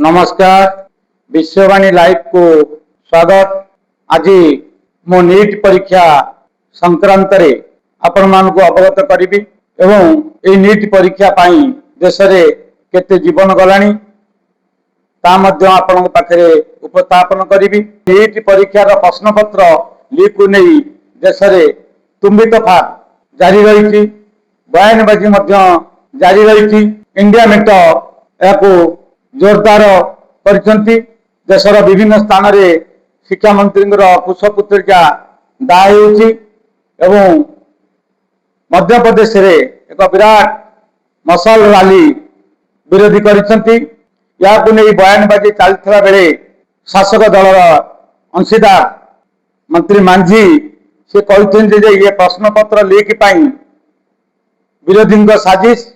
नमस्कार विश्ववाणी लाइव को स्वागत। आज मो नीट परीक्षा संक्रांत रे आपण मानक अवगत करी एवं ए नीट परीक्षा पाई देश रे केते जीवन गलानी ता मध्य आपण पाखरे उपस्थापन करी। नीट परीक्षा रो प्रश्न पत्र लीक को नहीं देश रे तुम्बी तफा जारी रही, बयानबाजी मध्य जारी रही। इंडिया मेट या जोरदार करछंती। देशर विभिन्न स्थान रे शिक्षा मंत्री पुष्पपुत्रिका दाह होउची एवं मध्य प्रदेश रे एक विराट मसल रैली विरोधी करछंती। या को नहीं बयानबाजी चलता बेले शासक दलर अंशीदार मंत्री मांझी से कहते ये प्रश्न पत्र लीक पाई विरोधी साजिश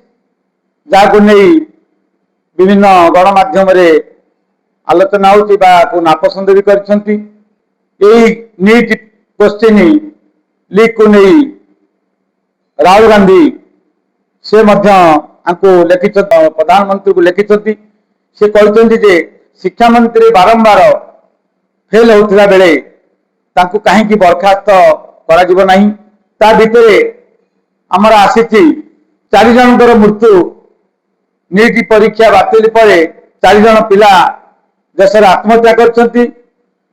जहाँ नहीं विभिन्न गणमाध्यम आलोचना हो नापसंद भी करछंती। नीट क्वेश्चन लीक को नहीं राहुल गांधी से लिखि प्रधानमंत्री को लिखिं। से कहते जे शिक्षा मंत्री बारंबार फेल होता बेले तांको कहीं बरखास्त करा नहीं। ता भितर आमर आसी 4 जनकर मृत्यु नीट परीक्षा बातिल पर 4 जन पिला देश आत्महत्या करछंती।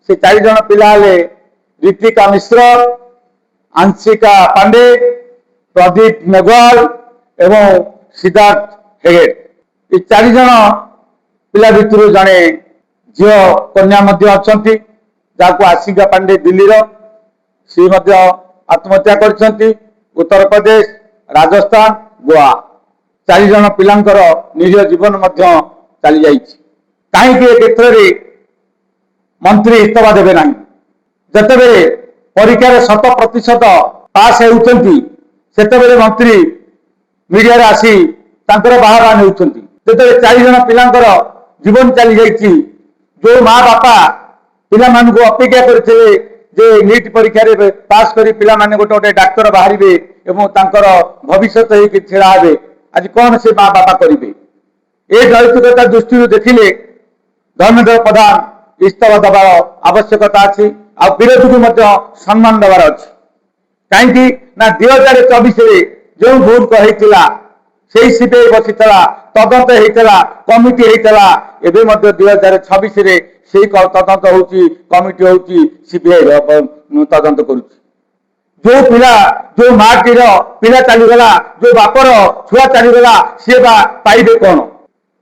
से 4 जन पिला हेले ऋतिका मिश्र, आंशिका पांडे, प्रदीप मेघवाल एवं सिद्धार्थ हेगड़े। ये 4 जन पिला भितर जड़े झील कन्या अच्छा जहाँ आशिका पांडे दिल्ली सी आत्महत्या करछंती। उत्तर प्रदेश, राजस्थान, गोवा 4 जन पिलांकर निज जीवन चली जाइए। कहीं क्षेत्र में मंत्री इस्तीफा देवे ना जिते परीक्षा 100% पास होती से मंत्री मीडिया रे आसी बाहर नेउछंती। जिते 4 जन पिलांकर जीवन चली जाइए। जो माँ बापा पिला मानकु अपेक्षा करते जे नीट परीक्षा रे पास करी पिला माने गोटे गोटे डाक्तर बाहर एवं तांकर भविष्य छेड़ा हे। आज कौन से माँ बापा करेंगे? ये नैतिकता दृष्टि देखिले धर्मेंद्र प्रधान इस्तीफा देवार आवश्यकता अच्छी। आ विरोधी को सम्मान देवार अच्छी। कहीं 2024 जो भूल होता से सीबीआई बसीला तदंत होता कमिटी होता। एवं 2026 से तदंत होती कमिटी होती सीबीआई तदंत करुच्ची। जो पिला जो माटीर पिला चलीगला जो बापर छुआ चलीगला सी पाइबे कौन?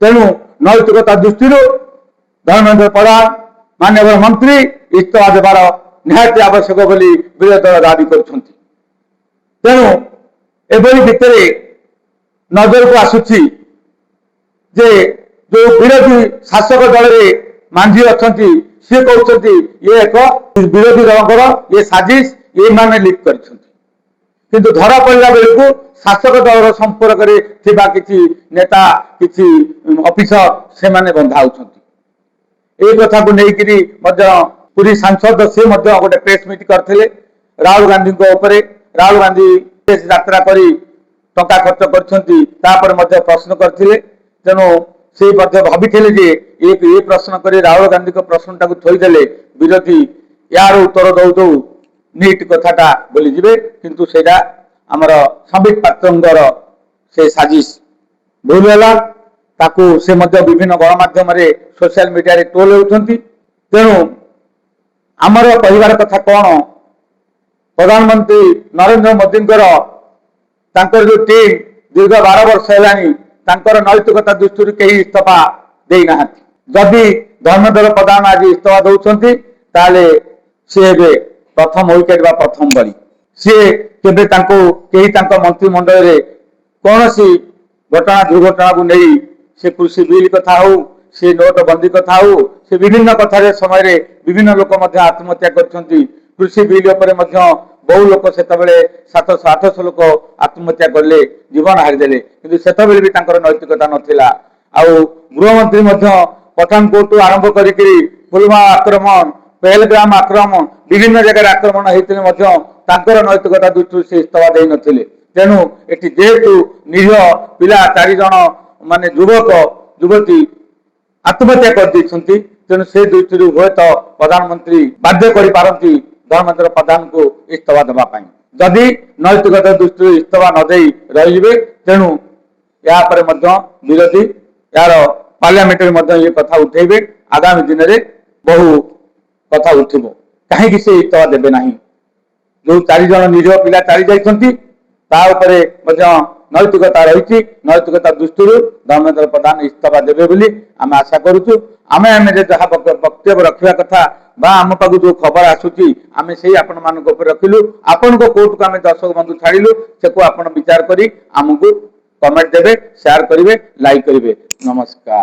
तेणु नैतिकता दृष्टि धर्मेंद्र प्रधान माननीय मंत्री इस्तीफा देवार निहाती आवश्यक बोली विरोधी दल दाबी करछंती। तेणु एभली भितर नजर को आसुची जे जो विरोधी शासक दल में मांझी अच्छी सी कहते ये एक विरोधी दलकर ये साजिश ये माने लीक किंतु धरा पड़ा बेलू शासक दल संपर्क में किसी नेता किसी ऑफिसर से माने बंधा होती। कथा को लेकर पुरी सांसद से गोटे प्रेस मीट करते राहुल गांधी राहुल गांधी यात्रा करी टंका खर्च कर प्रश्न करते। तेणु से भाभी ये प्रश्न कर राहुल गांधी प्रश्न टाक थोदेले विरोधी यार उत्तर दौ दौ नीट कथाटा बोली जिबे। किंतु सेटा आमर संबित पात्र से साजिश भूल है ताकू से विभिन्न गणमाध्यम सोशल मीडिया रे ट्रोल होउछंती। तेणु आमर परिवार कथा कौन? प्रधानमंत्री नरेंद्र मोदी जो टीम दीर्घ 12 वर्ष है नैतिकता दृष्टि कहीं इस्तीफा देना। जदि धर्मेंद्र प्रधान आज इस्तीफा दौरान ताले सी प्रथम विकेट बा प्रथम बली सी केबे कहीं मंत्रिमंडल रे कौन सी घटना दुर्घटना को नहीं से कृषि बिल कथा हो से नोटबंदी कथा हो से विभिन्न कथार समय विभिन्न लोक आत्महत्या करछंती। कृषि बिल उपरे बहु लोक से 700-800 लोक आत्महत्या करले जीवन हारिदेले। किंतु सेतबेले भी नैतिकता नथिला। गृहमंत्री पठानकोट आरंभ करी पुलवामा आक्रमण पहलगाम आक्रमण विभिन्न जगह आक्रमण होते नैतिकता दृष्टि से इस्तीफा दे नथिले। तेणु ये जेहेतु निरीह पिला 4 जन माने युवक युवती आत्महत्या कर तेणु से दृष्टि हुए तो प्रधानमंत्री बाध्य कर धर्मेन्द्र प्रधान को इस्तीफा देवाई जदि नैतिकता दृष्टि इस्तीफा नदे रही तेणु यापर विरोधी यार पार्लियामेंट ये कथा उठेबे आगामी दिन में बहु कथा उठिब कहीं से इस्तीफा देवे ना जो 4 जन निरीह पिला चली जाइए नैतिकता रही नैतिकता दृष्टि धर्मेन्द्र प्रधान इस्तीफा देवे आम आशा करुचु आम जहाँ वक्तव्य रखा कथा आम पाक जो खबर आसूची आम से आपण मान रखिलु आपण कोर्ट को आम दर्शक बंधु छाड़िलु से विचार करी आमको कमेंट देवे शेयर करेंगे लाइक करेंगे नमस्कार।